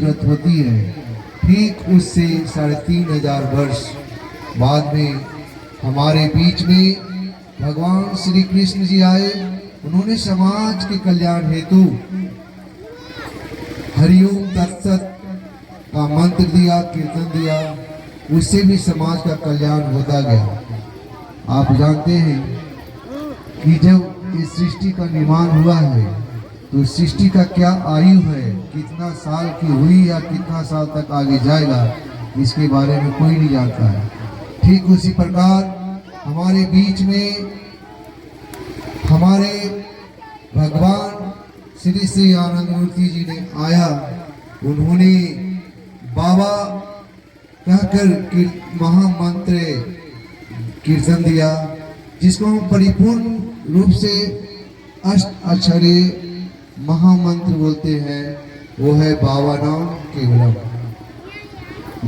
व्रत होती है, ठीक उससे 3500 वर्ष बाद में हमारे बीच में भगवान श्री कृष्ण जी आए। उन्होंने समाज के कल्याण हेतु हरिओम तत्सत का मंत्र दिया, कीर्तन दिया, उससे भी समाज का कल्याण होता गया। आप जानते हैं कि जब इस सृष्टि का निर्माण हुआ है तो सृष्टि का क्या आयु है, कितना साल की हुई या कितना साल तक आगे जाएगा, इसके बारे में कोई नहीं जानता है। ठीक उसी प्रकार हमारे बीच में हमारे भगवान श्री श्री आनंद मूर्ति जी ने आया। उन्होंने बाबा कहकर महामंत्र कीर्तन दिया, जिसको हम परिपूर्ण रूप से अष्ट अक्षरे महामंत्र बोलते हैं। वो है बाबा नाम केवलम।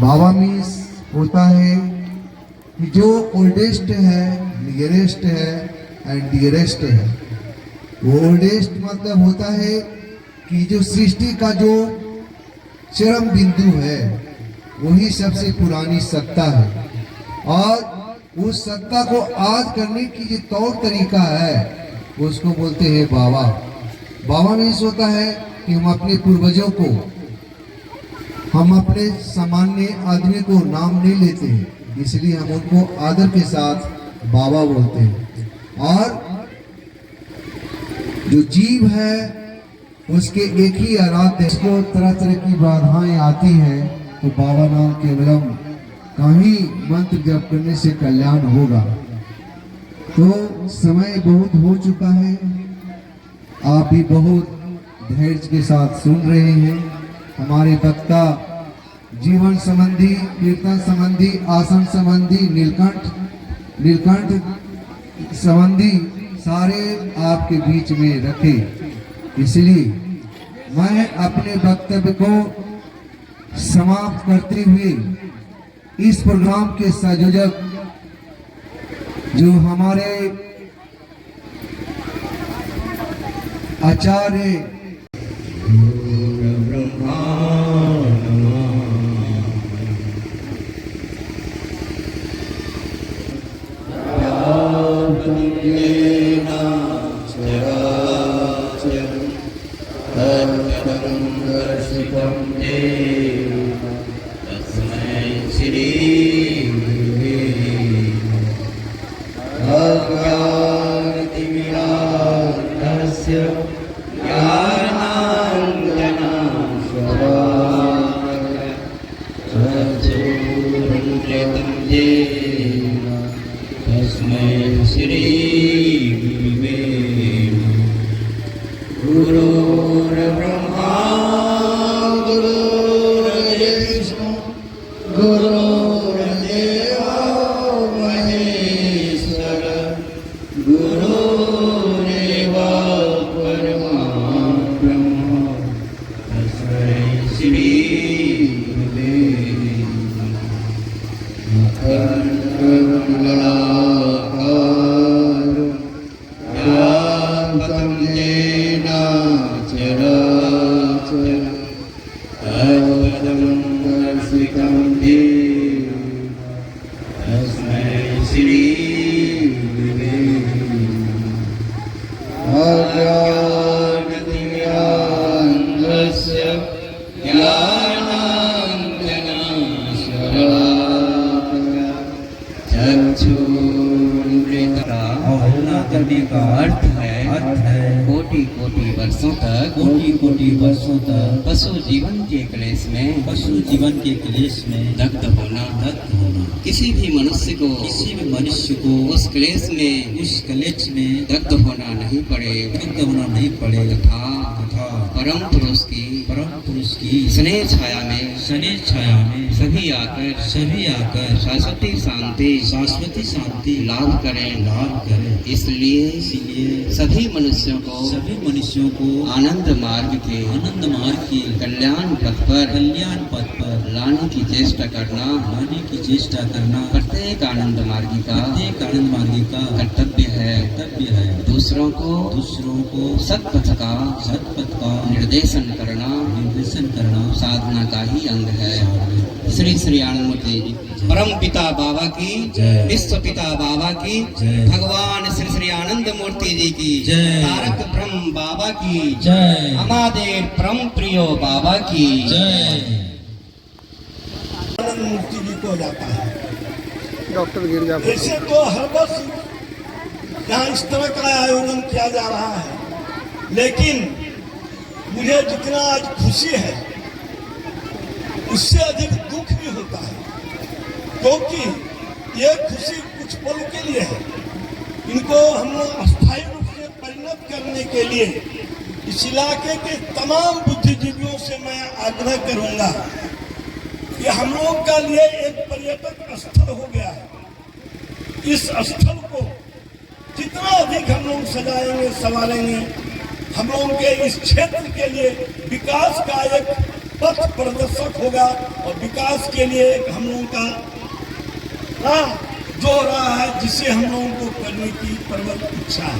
बाबा मीन्स होता है कि जो ओल्डेस्ट है, नियरेस्ट है एंड डियरेस्ट है। वो ओल्डेस्ट मतलब होता है कि जो सृष्टि का जो चरम बिंदु है वही सबसे पुरानी सत्ता है, और उस सत्ता को आज करने की जो तौर तरीका है उसको बोलते हैं बाबा। बाबा मीन्स होता है कि हम अपने पूर्वजों को, हम अपने सामान्य आदमी को नाम नहीं लेते हैं, इसलिए हम उनको आदर के साथ बाबा बोलते हैं। और जो जीव है उसके एक ही आराध्य, इसको तरह तरह की बाधाएं आती है तो बाबा नाम केवलम का ही मंत्र जप करने से कल्याण होगा। तो समय बहुत हो चुका है, आप भी बहुत धैर्य के साथ सुन रहे हैं। हमारे वक्ता जीवन संबंधी, कीर्तन संबंधी, आसन संबंधी, नीलकंठ संबंधी सारे आपके बीच में रखे। इसलिए मैं अपने वक्तव्य को समाप्त करते हुए इस प्रोग्राम के संयोजक जो हमारे आचार्य करने का अर्थ है कोटि कोटि वर्षों तक पशु जीवन के क्लेश में दग्ध होना। किसी भी मनुष्य को उस क्लेश में दग्ध होना नहीं पड़े तथा परम पुरुष की स्नेह छाया में सभी आकर शाश्वती शांति लाभ करें। इसलिए सभी मनुष्यों को आनंद मार्ग के कल्याण पथ पर लाने की चेष्टा करना प्रत्येक आनंद मार्गी का कर्तव्य है। दूसरों को सत्पथ का निर्देशन करना साधना का ही अंग है। श्री श्री आनंद मूर्ति परम पिता बाबा की, विश्व पिता बाबा की, भगवान श्री श्री आनंद मूर्ति जी की, तारक ब्रह्म बाबा की, हमारे परम प्रियो बाबा की आनंद मूर्ति जी को जाता है। डॉक्टर गिरजा ऐसे तो हर वर्ष यहाँ इस तरह का आयोजन किया जा रहा है, लेकिन मुझे जितना आज खुशी है उससे अधिक दुख भी होता है, क्योंकि ये खुशी कुछ पल के लिए है। इनको हम लोग अस्थायी रूप से परिणत करने के लिए इस इलाके के तमाम बुद्धिजीवियों से मैं आग्रह करूंगा कि हम लोग का लिए एक पर्यटक स्थल हो गया है। इस स्थल को जितना अधिक हम लोग सजाएंगे संवारेंगे, हम लोगों के इस क्षेत्र के लिए विकास का एक पथ प्रदर्शक होगा और विकास के लिए हम लोगों का राह जो रहा है जिसे हम लोगों को करने की प्रबल इच्छा है।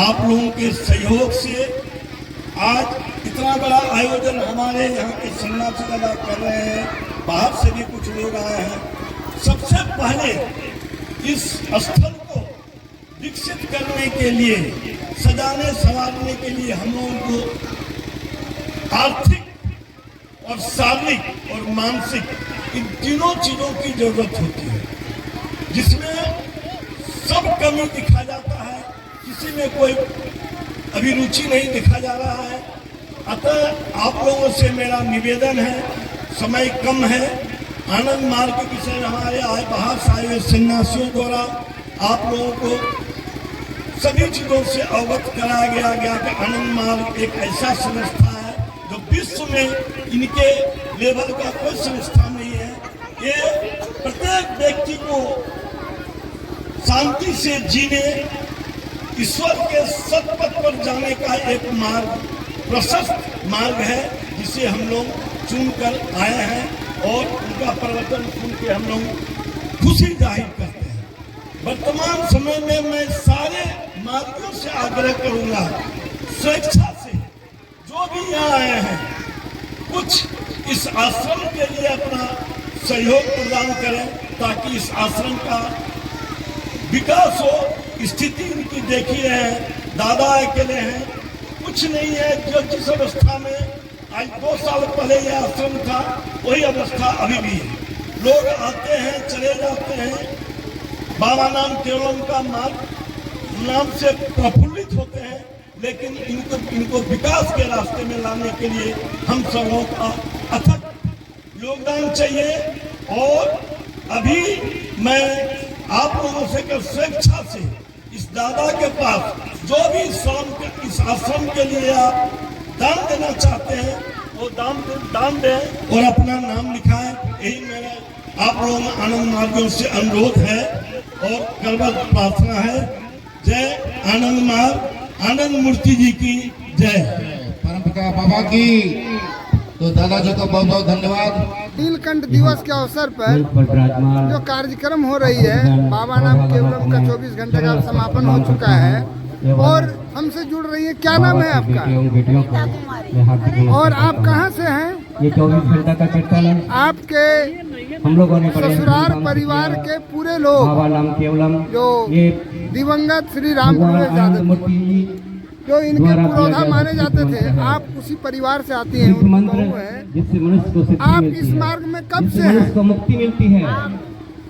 आप लोगों के सहयोग से आज इतना बड़ा आयोजन हमारे यहाँ के सन्यासी दादा कर रहे हैं, बाहर से भी कुछ लोग आए हैं। सबसे पहले इस स्थल को विकसित करने के लिए, सजाने संवारने के लिए हम लोगों को आर्थिक और शारीरिक और मानसिक इन तीनों चीजों की जरूरत होती है, जिसमें सब कमी दिखा जाता है, किसी में कोई अभिरुचि नहीं दिखा जा रहा है। अतः आप लोगों से मेरा निवेदन है, समय कम है, आनंद मार्ग के विषय हमारे आए बाहर से आए सन्यासियों द्वारा आप लोगों को सभी चीजों से अवगत कराया गया कि आनंद मार्ग एक ऐसा संस्था है जो विश्व में इनके लेवल का कोई संस्था नहीं है। ये प्रत्येक व्यक्ति को शांति से जीने, ईश्वर के सतपथ पर जाने का एक मार्ग, प्रशस्त मार्ग है, जिसे हम लोग चुनकर आए हैं और उनका प्रवचन सुन के हम लोग खुशी जाहिर करते हैं। वर्तमान समय में मैं सारे मार्गों से आग्रह करूंगा, स्वेच्छा से जो भी यहाँ आए हैं कुछ इस आश्रम के लिए अपना सहयोग प्रदान करें, ताकि इस आश्रम का विकास हो। स्थिति उनकी देखी है, दादा अकेले हैं, कुछ नहीं है। जो जिस अवस्था में आज 2 साल पहले यह आश्रम था, वही अवस्था अभी भी है। लोग आते हैं, चले जाते हैं, बाबा नाम केवलम का मार्ग नाम से प्रफुल्लित होते हैं, लेकिन इनको विकास के रास्ते में लाने के लिए हम सबों का अथक योगदान चाहिए। और अभी मैं आप लोगों से कर स्वेच्छा से इस दादा के पास जो भी इस आश्रम के लिए आप दान देना चाहते हैं वो दान दें और अपना नाम लिखाएं। यही मेरा आप लोगों में आनंद मार्गों से अनुरोध है और करबद्ध प्रार्थना है। जय आनंद मार्ग, आनंद मूर्ति जी की जय। परमपिता बाबा की। तो दादाजी को बहुत बहुत धन्यवाद। नीलकंठ दिवस के अवसर पर जो कार्यक्रम हो रही है, बाबा नाम केवलम का 24 घंटे का समापन हो चुका है और हमसे जुड़ रही है। क्या नाम है आपका और आप कहाँ से हैं? ये 24 घंटा का कीर्तन है। आपके हम लोगों ने ससुराल परिवार के पूरे लोग बाबा नाम केवलम जो ये दिवंगत श्री राम प्रवेश यादव जो इनके पुरोधा माने जाते थे, आप उसी परिवार से आती हैं, मंत्र जिससे मनुष्य को सिद्धि आप मिलती इस है, मार्ग में कब से मनुष्य हैं? को मुक्ति मिलती है,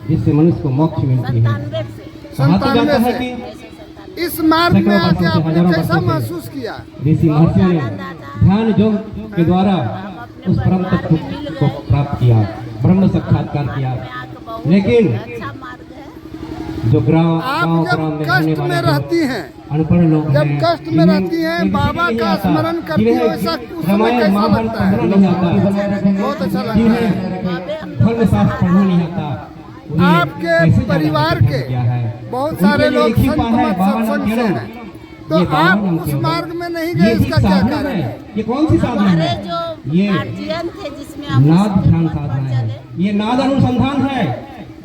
जिससे मनुष्य को मोक्ष मिलती है। कहा तो जाता है कि इस मार्ग में आके आपने कैसा महसूस किया? ऋषि महर्षियों ने ध्यान योग के द्वारा उस परम तत्व को प्राप्त किया, ब्रह्म साक्षात्कार किया। लेकिन जो आप जब कष्ट में रहती हैं, अनपढ़ लोग जब कष्ट में रहती हैं, बाबा का स्मरण करती है, वैसा उस समय कैसा लगता है? बहुत अच्छा लगता है। धर्मशास्त्र पढ़ना नहीं आता, उन्हें आपके कैसे जाना परिवार धर्म के क्या है? बहुत उनके सारे लिए लोग एक ही संत उपाय है, मत बाबा नाम सत्संग से केवल। हैं, तो ये बाबा आप नाम उस केवल। मार्ग में नहीं ये गए, भी इसका क्या साधना कारण है। है? ये कौन सी साधना हमारे है? जो ये गार्जियन थे जिसमें हम नाद उसके ध्यान पद पर साधना है, चले, ये नाद अनुसंधान है,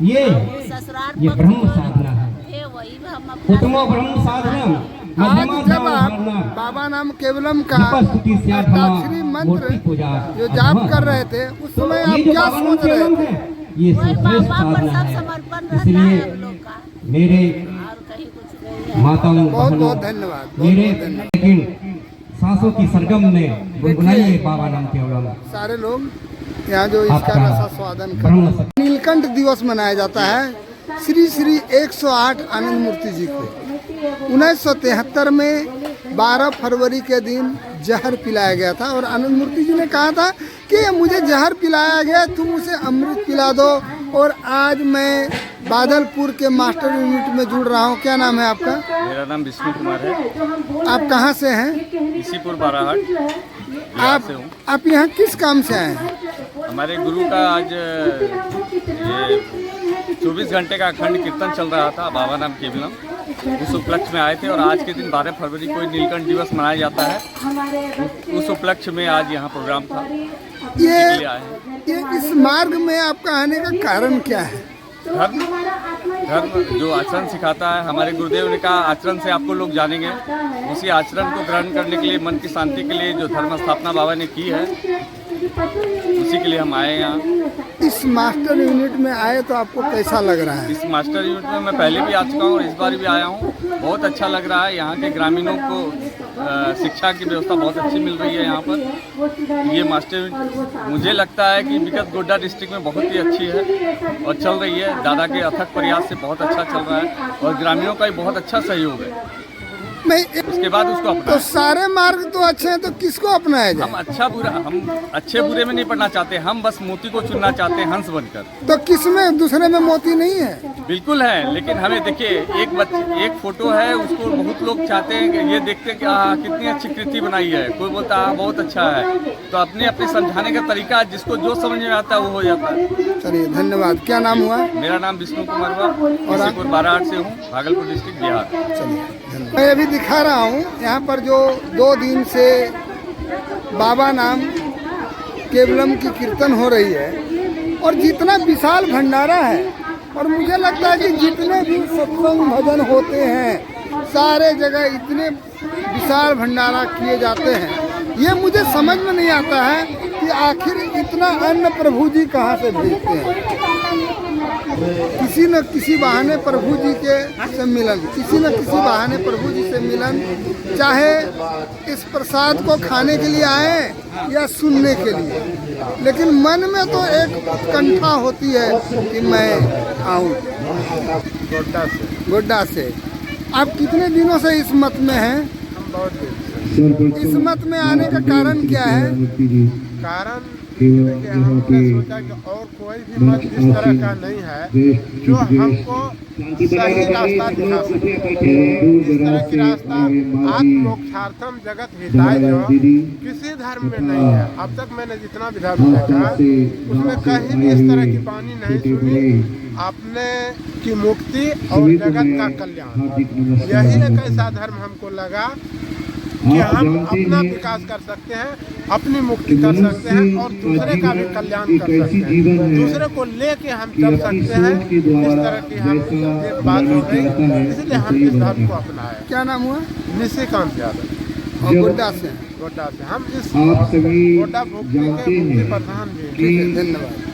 ये ससुराल ये पक्ष ब्रह्म जो साधना है। थे वही हम अपना उत्तमो ब्रह्म साधनम आज मध्यमा जब आप साधना बाबा नाम केवलम का जपस्तुति स्याधमा अष्टाक्षरी मूर्ति मंत्र पूजा जो जाप कर रहे थे, उस समय आप ये जो क्या बाबा नाम सोच रहे केवलम थे? है, ये वही श्रेष्ठ बाबा पर साधना सब है। समर्पण रहता इसलिए है हम लोग का, मेरे और कहीं कुछ नहीं है। माताओं बहुत बहनों, बहुत धन्यवाद, बहुत मेरे बहुत धन्यवाद। लेकिन सांसों की सरगम में गुनगुनाइए बाबा नाम केवलम। सारे लोग यहाँ जो इसका आपका रसास्वादन कर ब्रह्म सत्य। नीलकंठ दिवस मनाया जाता है श्री श्री 108 आनंद मूर्ति जी को। 1973 में 12 फरवरी के दिन जहर पिलाया गया था और आनंद मूर्ति जी ने कहा था कि मुझे जहर पिलाया गया, तुम उसे अमृत पिला दो। और आज मैं बादलपुर के मास्टर यूनिट में जुड़ रहा हूँ। क्या नाम है आपका? मेरा नाम विष्णु कुमार है। आप कहाँ से हैं? इसीपुर बाराहाट बिहार से हूँ। आप यहाँ किस काम से आए हैं? हमारे गुरु का आज ये 24 घंटे का अखंड कीर्तन चल रहा था बाबा नाम केवलम, उस उपलक्ष्य में आए थे। और आज के दिन 12 फरवरी को नीलकंठ दिवस मनाया जाता है, उस उपलक्ष्य में आज यहाँ प्रोग्राम था, उसी के लिए आए हैं। ये इस मार्ग में आपका आने का कारण क्या है? धर्म जो आचरण सिखाता है, हमारे गुरुदेव ने कहा आचरण से आपको लोग जानेंगे। उसी आचरण को ग्रहण करने के लिए, मन की शांति के लिए जो धर्म स्थापना बाबा ने की है, उसी के लिए हम आए हैं यहाँ। इस मास्टर यूनिट में आए तो आपको कैसा लग रहा है? इस मास्टर यूनिट में मैं पहले भी आ चुका हूँ और इस बार भी आया हूँ। बहुत अच्छा लग रहा है। यहाँ के ग्रामीणों को शिक्षा की व्यवस्था बहुत अच्छी मिल रही है यहाँ पर। ये मास्टर यूनिट मुझे लगता है कि विगत गोड्डा डिस्ट्रिक्ट में बहुत ही अच्छी है और चल रही है। दादा के अथक प्रयास से बहुत अच्छा चल रहा है और ग्रामीणों का भी बहुत अच्छा सहयोग है। नहीं, उसके बाद उसको तो अपना सारे मार्ग तो अच्छे हैं, तो किसको अपनाया जाए? हम अच्छे बुरे में नहीं पढ़ना चाहते, हम बस मोती को चुनना चाहते हैं हंस बनकर। तो किसमें दूसरे में मोती नहीं है? बिल्कुल है, लेकिन हमें देखिए एक फोटो है, उसको बहुत लोग चाहते हैं कि ये देखते हैं कि हाँ कितनी अच्छी कृति बनाई है। कोई बोलता है बहुत अच्छा है, तो अपने अपने समझाने का तरीका जिसको जो समझ में आता है वो हो जाता है। चलिए धन्यवाद। क्या नाम हुआ? मेरा नाम विष्णु कुमार हुआ, इसीपुर बाराहाट से हूँ, भागलपुर डिस्ट्रिक्ट बिहार। चलिए धन्यवाद। मैं अभी दिखा रहा हूँ यहाँ पर जो 2 दिन से बाबा नाम केवलम की कीर्तन हो रही है और जितना विशाल भंडारा है, और मुझे लगता है कि जितने भी सत्संग भजन होते हैं सारे जगह इतने विशाल भंडारा किए जाते हैं। ये मुझे समझ में नहीं आता है कि आखिर इतना अन्न प्रभु जी कहाँ से भेजते हैं। किसी न किसी बहाने प्रभु जी के से मिलन, किसी न किसी बहाने प्रभु जी से मिलन, चाहे इस प्रसाद को खाने के लिए आए या सुनने के लिए, लेकिन मन में तो एक उत्कंठा होती है कि मैं आऊँ। गोड्डा से आप कितने दिनों से इस मत में हैं? इस मत में आने का कारण क्या है? कारण देखिए, हमने सोचा कि और कोई भी मत इस तरह का नहीं है जो हमको सही रास्ता दिखा सके। इस तरह की रास्ता आत्मोक्षार्थम जगत हिताय जो किसी धर्म में नहीं है। अब तक मैंने जितना भी धर्म देखा उसमें कहीं भी इस तरह की वाणी नहीं सुनी। अपने की मुक्ति और जगत का कल्याण, यही एक ऐसा धर्म हमको लगा कि हम अपना विकास कर सकते हैं, अपनी मुक्ति कर सकते हैं और दूसरे का भी कल्याण कर सकते हैं। दूसरे को लेके हम चल सकते हैं। इस तरह की हम बात हो गई, इसलिए हम इस धर्म को अपनाए। क्या नाम हुआ? निशिकांत यादव और गोड्डा से। हम इस गोड्डा मुक्ति प्रधान भी। धन्यवाद।